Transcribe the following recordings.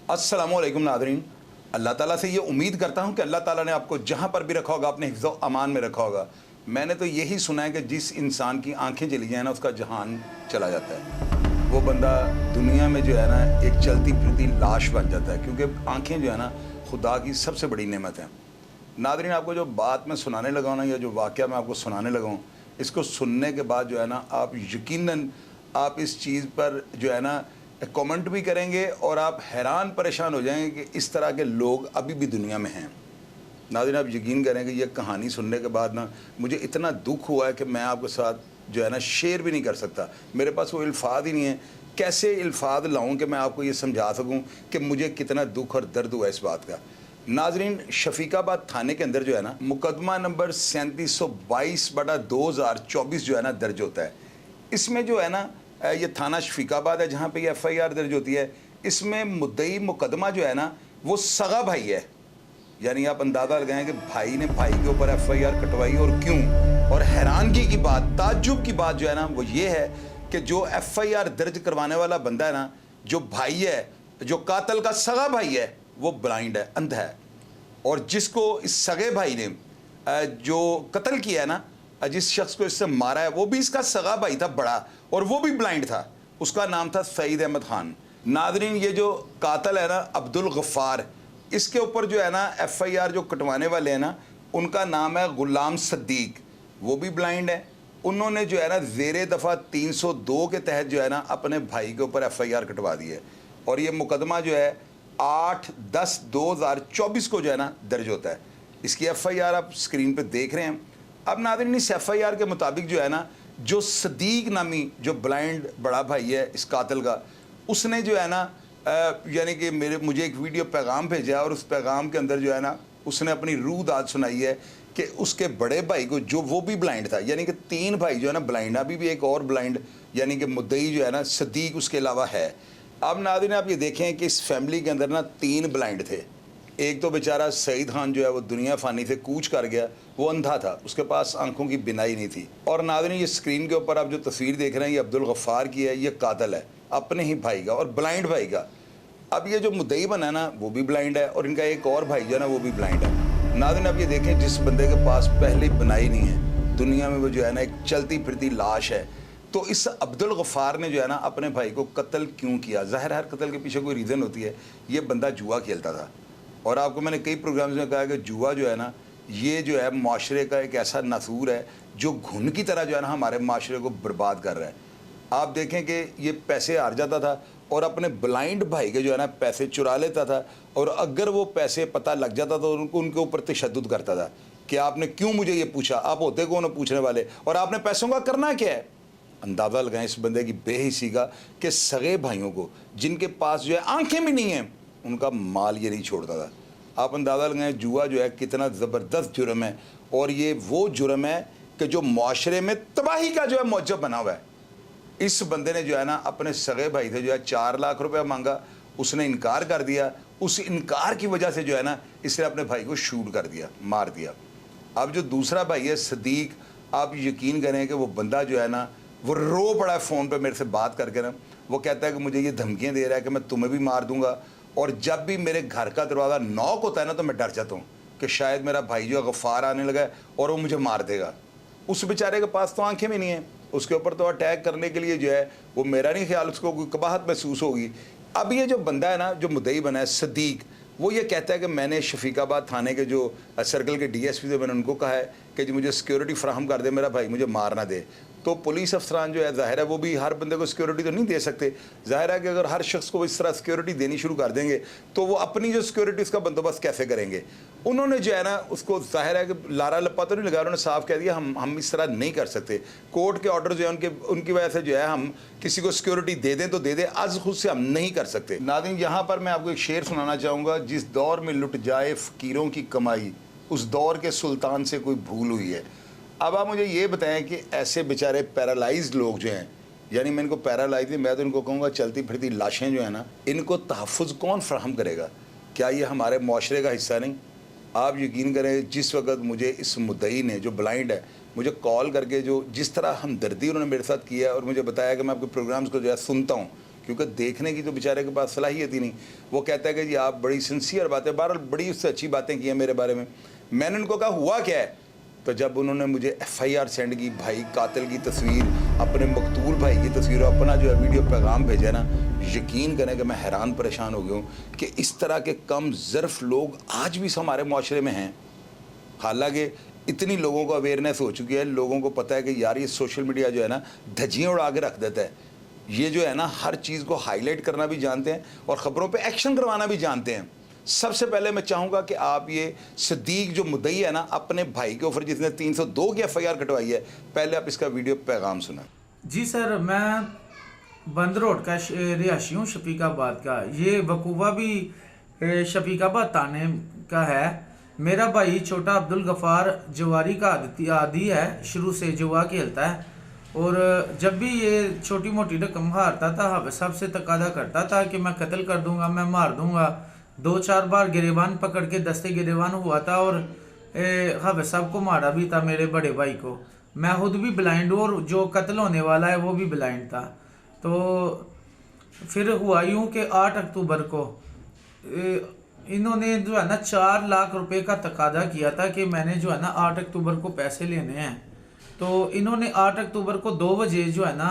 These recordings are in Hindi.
अस्सलामुअलैकुम नादरीन। अल्लाह ताला से ये उम्मीद करता हूँ कि अल्लाह ताला ने आपको जहाँ पर भी रखा होगा अपने हिफ्ज़ व अमान में रखा होगा। मैंने तो यही सुना है कि जिस इंसान की आंखें चली जाए ना उसका जहान चला जाता है। वो बंदा दुनिया में जो है ना एक चलती फिरती लाश बन जाता है, क्योंकि आंखें जो है ना खुदा की सबसे बड़ी नेमत है। नादरीन, आपको जो बात मैं सुनाने लगा हूँ ना, या जो वाक़या मैं आपको सुनाने लगा हूँ, इसको सुनने के बाद जो है ना आप यकीनन आप इस चीज़ पर जो है ना कमेंट भी करेंगे और आप हैरान परेशान हो जाएंगे कि इस तरह के लोग अभी भी दुनिया में हैं। नाज़रीन, आप यकीन करें कि ये कहानी सुनने के बाद ना मुझे इतना दुख हुआ है कि मैं आपके साथ जो है ना शेयर भी नहीं कर सकता। मेरे पास वो अल्फाज ही नहीं है, कैसे अल्फाज लाऊं कि मैं आपको ये समझा सकूं कि मुझे कितना दुख और दर्द हुआ इस बात का। नाजरीन, शफीकाबाद थाने के अंदर जो है ना मुकदमा नंबर 3722/2024 जो है ना दर्ज होता है। इसमें जो है ना ये थाना शफीकाबाद है जहाँ पे ये FIR दर्ज होती है। इसमें मुद्दई मुकदमा जो है ना वो सगा भाई है, यानी आप अंदाज़ा लगाएं कि भाई ने भाई के ऊपर FIR कटवाई। और क्यों? और हैरानगी की बात, ताज्जुब की बात जो है ना वो ये है कि जो FIR दर्ज करवाने वाला बंदा है ना, जो भाई है, जो कातल का सगा भाई है, वो ब्लाइंड है, अंधा है। और जिसको इस सगे भाई ने जो कत्ल किया है ना, जिस शख्स को इससे मारा है, वो भी इसका सगा भाई था बड़ा, और वो भी ब्लाइंड था। उसका नाम था सईद अहमद खान। नादरीन, ये जो कातल है ना अब्दुल गफ्फार, इसके ऊपर जो है ना FIR जो कटवाने वाले हैं ना उनका नाम है गुलाम सद्दीक, वो भी ब्लाइंड है। उन्होंने जो है ना ज़ेरे दफ़ा 302 के तहत जो है ना अपने भाई के ऊपर FIR कटवा दी है। और ये मुकदमा जो है 8/10/2024 को जो है ना दर्ज होता है। इसकी FIR आप स्क्रीन पे देख रहे हैं। अब नाज़रीन, इस FIR के मुताबिक जो है ना जो सदीक नामी जो ब्लाइंड बड़ा भाई है इस कातिल का, उसने जो है ना यानी कि मुझे एक वीडियो पैगाम भेजा, और उस पैगाम के अंदर जो है ना उसने अपनी रूह दाद सुनाई है कि उसके बड़े भाई को, जो वो भी ब्लाइंड था, यानी कि 3 भाई जो है ना ब्लाइंड, अभी भी एक और ब्लाइंड यानी कि मुद्दई जो है ना सदीक उसके अलावा है। अब नाज़रीन, आप ये देखें कि इस फैमिली के अंदर ना 3 ब्लाइंड थे। एक तो बेचारा सईद खान जो है वो दुनिया फ़ानी से कूच कर गया, वो अंधा था, उसके पास आंखों की बिनाई नहीं थी। और नाज़रीन, ये स्क्रीन के ऊपर आप जो तस्वीर देख रहे हैं ये अब्दुल गफ्फार की है, ये कातल है अपने ही भाई का और ब्लाइंड भाई का। अब ये जो मुद्दई बना है ना वो भी ब्लाइंड है, और इनका एक और भाई जो है ना वो भी ब्लाइंड है। नाज़रीन, अब ये देखें, जिस बंदे के पास पहले बिनाई नहीं है दुनिया में, वो जो है ना एक चलती फिरती लाश है। तो इस अब्दुल गफ्फार ने जो है ना अपने भाई को कत्ल क्यों किया? ज़ाहिर हर कत्ल के पीछे कोई रीज़न होती है। ये बंदा जुआ खेलता था, और आपको मैंने कई प्रोग्राम्स में कहा कि जुआ जो है ना ये जो है माशरे का एक ऐसा नसूर है जो घुन की तरह जो है ना हमारे माशरे को बर्बाद कर रहा है। आप देखें कि ये पैसे हार जाता था और अपने ब्लाइंड भाई के जो है ना पैसे चुरा लेता था, और अगर वो पैसे पता लग जाता तो उनके ऊपर तशद्दुद करता था कि आपने क्यों मुझे ये पूछा, आप होते कौन हो पूछने वाले, और आपने पैसों का करना क्या है। अंदाज़ा लगाएं इस बंदे की बेहिसी का कि सगे भाइयों को जिनके पास जो है आंखें भी नहीं हैं उनका माल ये नहीं छोड़ता था। आप अंदाज़ा लगाएं जुआ जो है कितना ज़बरदस्त जुर्म है, और ये वो जुर्म है कि जो माशरे में तबाही का जो है मौजब बना हुआ है। इस बंदे ने जो है ना अपने सगे भाई से जो है 4 लाख रुपया मांगा, उसने इनकार कर दिया। उस इनकार की वजह से जो है ना इसने अपने भाई को शूट कर दिया, मार दिया। अब जो दूसरा भाई है सदीक, आप यकीन करें कि वो बंदा जो है ना वो रो पड़ा है फ़ोन पे मेरे से बात करके ना। वो कहता है कि मुझे ये धमकियाँ दे रहा है कि मैं तुम्हें भी मार दूंगा, और जब भी मेरे घर का दरवाज़ा नॉक होता है ना तो मैं डर जाता हूँ कि शायद मेरा भाई जो है गफ्फार आने लगा है और वो मुझे मार देगा। उस बेचारे के पास तो आंखें भी नहीं है, उसके ऊपर तो अटैक करने के लिए जो है वो मेरा नहीं ख्याल उसको कोई कबाहत महसूस होगी। अब ये जो बंदा है ना जो मुद्दई बना है सदीक, वो ये कहता है कि मैंने शफीकाबाद थाने के जो सर्कल के DSP थे मैंने उनको कहा है कि जी मुझे सिक्योरिटी फ्राहम कर दे, मेरा भाई मुझे मार ना दे। तो पुलिस अफसरान जो है ज़ाहिर है वो भी हर बंदे को सिक्योरिटी तो नहीं दे सकते। ज़ाहिर है कि अगर हर शख्स को इस तरह सिक्योरिटी देनी शुरू कर देंगे तो वो अपनी जो सिक्योरिटी उसका बंदोबस्त कैसे करेंगे। उन्होंने जो है ना उसको ज़ाहिर है कि लारा लप्पा तो नहीं लगा, उन्होंने साफ कह दिया हम इस तरह नहीं कर सकते। कोर्ट के ऑर्डर जो है उनकी वजह से जो है हम किसी को सिक्योरिटी दे दें तो दे दें, आज खुद से हम नहीं कर सकते। नाज़रीन, यहाँ पर मैं आपको एक शेर सुनाना चाहूँगा। जिस दौर में लुट जाए फ़कीरों की कमाई, उस दौर के सुल्तान से कोई भूल हुई है। अब आप मुझे ये बताएं कि ऐसे बेचारे पैरालाइज्ड लोग जो हैं, यानी मैं इनको पैरालाइज नहीं, मैं तो इनको कहूँगा चलती फिरती लाशें जो है ना, इनको तहफ़्फ़ुज़ कौन फ्राहम करेगा? क्या ये हमारे माशरे का हिस्सा नहीं? आप यकीन करें, जिस वक्त मुझे इस मुद्दई ने जो ब्लाइंड है मुझे कॉल करके जो जिस तरह हमदर्दी उन्होंने मेरे साथ किया और मुझे बताया कि मैं आपके प्रोग्राम्स को जो है सुनता हूँ, क्योंकि देखने की तो बेचारे के पास सलाहियत ही नहीं। वो कहता है कि जी आप बड़ी सिंसियर बातें, बहरहाल बड़ी उससे अच्छी बातें की हैं मेरे बारे में। मैंने उनको कहा हुआ क्या है, तो जब उन्होंने मुझे FIR सेंड की, भाई कातिल की तस्वीर, अपने मकतूल भाई की तस्वीर और अपना जो है वीडियो पैगाम भेजा ना, यकीन करें कि मैं हैरान परेशान हो गया हूँ कि इस तरह के कम ज़र्फ़ लोग आज भी हमारे माशरे में हैं। हालांकि इतनी लोगों को अवेयरनेस हो चुकी है, लोगों को पता है कि यार ये सोशल मीडिया जो है ना धज्जियाँ उड़ा के रख देता है। ये जो है ना हर चीज़ को हाईलाइट करना भी जानते हैं और ख़बरों पे एक्शन करवाना भी जानते हैं। सबसे पहले मैं चाहूँगा कि आप ये सदीक जो मुद्दई है ना अपने भाई के ऊपर जिसने 302 की FIR कटवाई है, पहले आप इसका वीडियो पैगाम सुना। जी सर, मैं बंद रोड का रिहायशी हूँ, शफीकाबाद का। ये वकूफ़ा भी शफीकाबाद थाने का है। मेरा भाई छोटा अब्दुल गफ़ार जवारी का आदी है, शुरू से जुआ खेलता है और जब भी ये छोटी मोटी रकम हारता था हाफिज साहब से तकादा करता था कि मैं कत्ल कर दूंगा, मैं मार दूंगा। 2-4 बार गिरेबान पकड़ के दस्ते गिरेबान हुआ था और हाफिज साहब को मारा भी था, मेरे बड़े भाई को। मैं खुद भी ब्लाइंड हूँ और जो कत्ल होने वाला है वो भी ब्लाइंड था। तो फिर हुआ यूँ कि 8 अक्टूबर को इन्होंने जो है ना 4 लाख रुपए का तकादा किया था कि मैंने जो है ना 8 अक्टूबर को पैसे लेने हैं। तो इन्होंने 8 अक्टूबर को 2 बजे जो है ना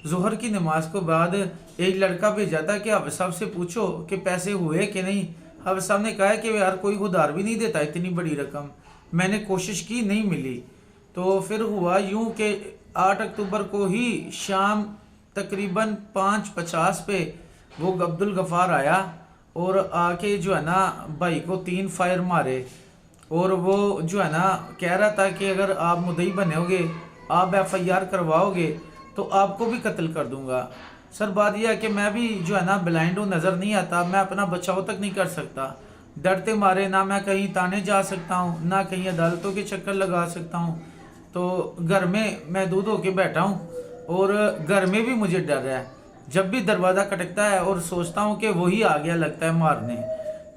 जोहर की नमाज के बाद एक लड़का भेजा था कि हाफिज साहब से पूछो कि पैसे हुए कि नहीं। हाफिज साहब ने कहा कि यार कोई उधार भी नहीं देता इतनी बड़ी रकम। मैंने कोशिश की, नहीं मिली। तो फिर हुआ यूँ कि 8 अक्टूबर को ही शाम तकरीबन 5:50 पे वो अब्दुल गफ़ार आया और आके जो है ना भाई को 3 फायर मारे और वो जो है ना कह रहा था कि अगर आप मुद्दई बनोगे, आप FIR करवाओगे तो आपको भी कत्ल कर दूंगा। सर बात यह है कि मैं भी जो है ना ब्लाइंड हूँ, नज़र नहीं आता, मैं अपना बचाव तक नहीं कर सकता। डरते मारे ना मैं कहीं ताने जा सकता हूँ, ना कहीं अदालतों के चक्कर लगा सकता हूँ। तो घर में महदूद होके बैठा हूँ और घर में भी मुझे डर है। जब भी दरवाज़ा खटकता है और सोचता हूँ कि वही आ गया लगता है मारने।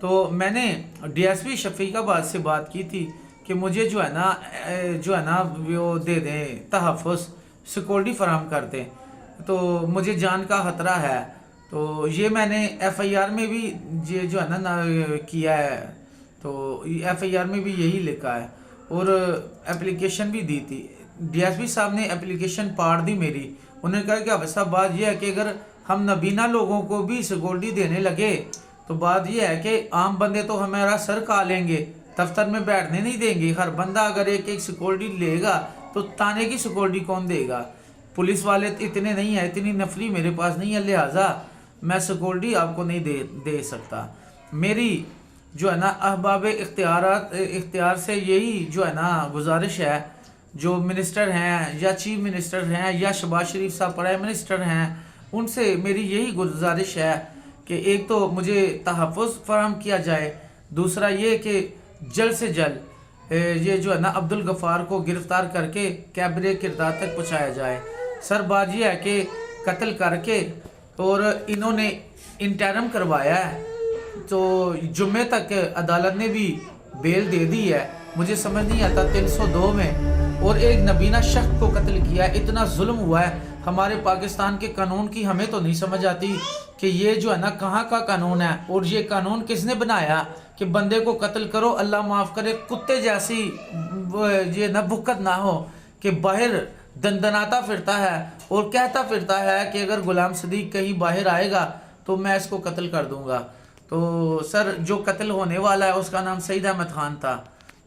तो मैंने DSP शफीकाबाद से बात की थी कि मुझे जो है ना वो दे दें, तहफ़्फ़ुज़ सिक्योरिटी फराहम कर दें, तो मुझे जान का ख़तरा है। तो ये मैंने FIR में भी ये जो है ना किया है, तो FIR में भी यही लिखा है और एप्लीकेशन भी दी थी। DSP साहब ने एप्लीकेशन पाड़ दी मेरी। उन्होंने कहा कि हाफिज साहब बात यह है कि अगर हम नबीना लोगों को भी सिक्योरिटी देने लगे तो बात यह है कि आम बंदे तो हमारा सर खा लेंगे, दफ्तर में बैठने नहीं देंगे। हर बंदा अगर एक सिक्योरिटी लेगा तो थाने की सिक्योरिटी कौन देगा? पुलिस वाले इतने नहीं है, इतनी नफरी मेरे पास नहीं है, लिहाजा मैं सिक्योरिटी आपको नहीं दे सकता। मेरी जो है ना अहबाब इख्तियार से यही जो है ना गुजारिश है, जो मिनिस्टर हैं या चीफ मिनिस्टर हैं या शहबाज शरीफ साहब प्राइम मिनिस्टर हैं, उनसे मेरी यही गुजारिश है कि एक तो मुझे तहफ़्फ़ुज़ फराहम किया जाए, दूसरा ये कि जल्द से जल्द ये जो है ना अब्दुल गफ़ार को गिरफ़्तार करके कैबरे किरदार तक पहुँचाया जाए। सर बात यह है कि कत्ल करके और इन्होंने इंटरम करवाया है, तो जुम्मे तक अदालत ने भी बेल दे दी है। मुझे समझ नहीं आता 302 में और एक नबीना शख्स को कत्ल किया है, इतना जुल्म हुआ है। हमारे पाकिस्तान के कानून की हमें तो नहीं समझ आती कि ये जो है ना कहाँ का कानून है और ये कानून किसने बनाया कि बंदे को कत्ल करो, अल्लाह माफ़ करे, कुत्ते जैसी ये ना भुक्कत ना हो कि बाहर दंदनाता फिरता है और कहता फिरता है कि अगर गुलाम सदीक कहीं बाहर आएगा तो मैं इसको कत्ल कर दूंगा। तो सर जो कत्ल होने वाला है उसका नाम सईद अहमद खान था।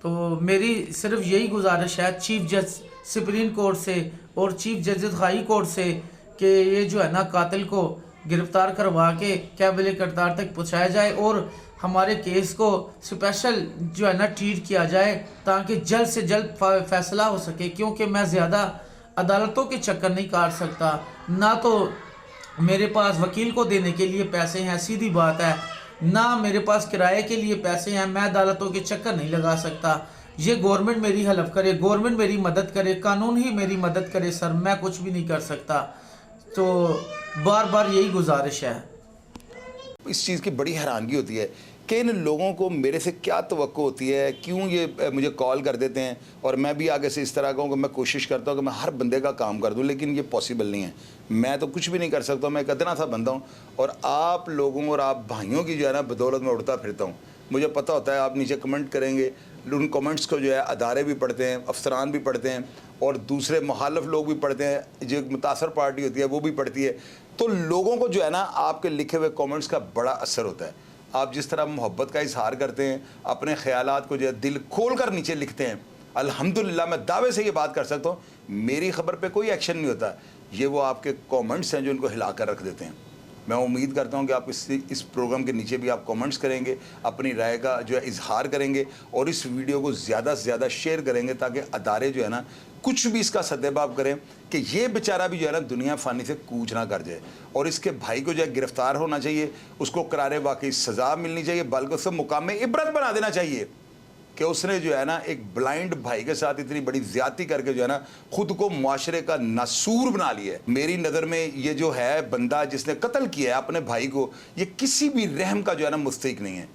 तो मेरी सिर्फ यही गुजारिश है चीफ जज सुप्रीम कोर्ट से और चीफ जस्टिस हाई कोर्ट से कि ये जो है ना कातिल को गिरफ्तार करवा के काबिल किरदार तक पहुँचाया जाए और हमारे केस को स्पेशल जो है ना ट्रीट किया जाए ताकि जल्द से जल्द फैसला हो सके, क्योंकि मैं ज़्यादा अदालतों के चक्कर नहीं काट सकता, ना तो मेरे पास वकील को देने के लिए पैसे हैं, सीधी बात है, ना मेरे पास किराए के लिए पैसे हैं। मैं अदालतों के चक्कर नहीं लगा सकता। ये गवर्नमेंट मेरी हेल्प करे, गवर्नमेंट मेरी मदद करे, कानून ही मेरी मदद करे सर, मैं कुछ भी नहीं कर सकता। तो बार बार यही गुजारिश है। इस चीज़ की बड़ी हैरानगी होती है किन लोगों को मेरे से क्या तवक्को होती है, क्यों ये मुझे कॉल कर देते हैं, और मैं भी आगे से इस तरह का हूँ कि मैं कोशिश करता हूँ कि मैं हर बंदे का काम कर दूँ, लेकिन ये पॉसिबल नहीं है। मैं तो कुछ भी नहीं कर सकता, मैं एक अदना सा बंदा हूँ, और आप लोगों और आप भाइयों की जो है ना बदौलत में उड़ता फिरता हूँ। मुझे पता होता है आप नीचे कमेंट करेंगे, उन कमेंट्स को जो है अदारे भी पढ़ते हैं, अफसरान भी पढ़ते हैं, और दूसरे मुखालिफ लोग भी पढ़ते हैं, जो मुतासर पार्टी होती है वो भी पढ़ती है। तो लोगों को जो है ना आपके लिखे हुए कमेंट्स का बड़ा असर होता है। आप जिस तरह मोहब्बत का इजहार करते हैं, अपने ख्यालात को जो है दिल खोल कर नीचे लिखते हैं, अल्हम्दुलिल्लाह मैं दावे से ये बात कर सकता हूँ, मेरी खबर पे कोई एक्शन नहीं होता। ये वो आपके कमेंट्स हैं जो इनको हिला कर रख देते हैं। मैं उम्मीद करता हूँ कि आप इस प्रोग्राम के नीचे भी आप कमेंट्स करेंगे, अपनी राय का जो है इजहार करेंगे, और इस वीडियो को ज़्यादा से ज़्यादा शेयर करेंगे, ताकि अदारे जो है ना कुछ भी इसका सद्देबाब करें कि ये बेचारा भी जो है ना दुनिया फ़ानी से कूच ना कर जाए, और इसके भाई को जो है गिरफ़्तार होना चाहिए, उसको करारे वाकई सज़ा मिलनी चाहिए, बल्कि उसको मुकाम में इबरत बना देना चाहिए कि उसने जो है ना एक ब्लाइंड भाई के साथ इतनी बड़ी ज़्यादती करके जो है ना खुद को मुआशरे का नासूर बना लिया है। मेरी नज़र में ये जो है बंदा जिसने कत्ल किया है अपने भाई को, ये किसी भी रहम का जो है ना मुस्तहिक नहीं है।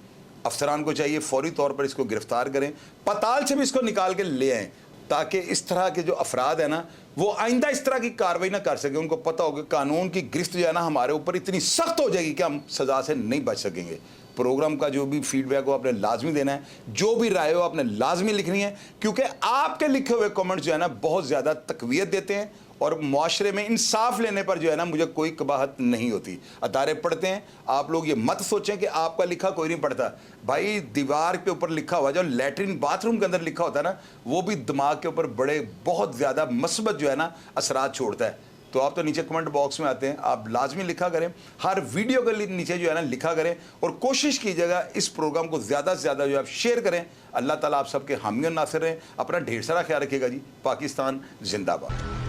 अफसरान को चाहिए फौरी तौर पर इसको गिरफ्तार करें, पताल से भी इसको निकाल के ले आएँ, ताकि इस तरह के जो अफराद है ना वो आइंदा इस तरह की कार्रवाई ना कर सके। उनको पता होगा कानून की गिरफ्त जो है ना हमारे ऊपर इतनी सख्त हो जाएगी कि हम सज़ा से नहीं बच सकेंगे। प्रोग्राम का जो भी फीडबैक हो आपने लाजमी देना है, जो भी राय हो आपने लाजमी लिखनी है, क्योंकि आपके लिखे हुए कमेंट्स जो है ना बहुत ज़्यादा तकवीयत देते हैं, और मुआशरे में इंसाफ लेने पर जो है ना मुझे कोई कबाहत नहीं होती। अदारे पढ़ते हैं, आप लोग ये मत सोचें कि आपका लिखा कोई नहीं पढ़ता। भाई दीवार के ऊपर लिखा हुआ जो लैट्रिन बाथरूम के अंदर लिखा होता है ना, वो भी दिमाग के ऊपर बड़े बहुत ज़्यादा मस्बत जो है ना असरात छोड़ता है। तो आप तो नीचे कमेंट बॉक्स में आते हैं, आप लाजमी लिखा करें, हर वीडियो के नीचे जो है ना लिखा करें, और कोशिश कीजिएगा इस प्रोग्राम को ज़्यादा से ज़्यादा जो आप शेयर करें। अल्लाह ताला आप सबके हामी और नासिर रहें। अपना ढेर सारा ख्याल रखिएगा जी। पाकिस्तान जिंदाबाद।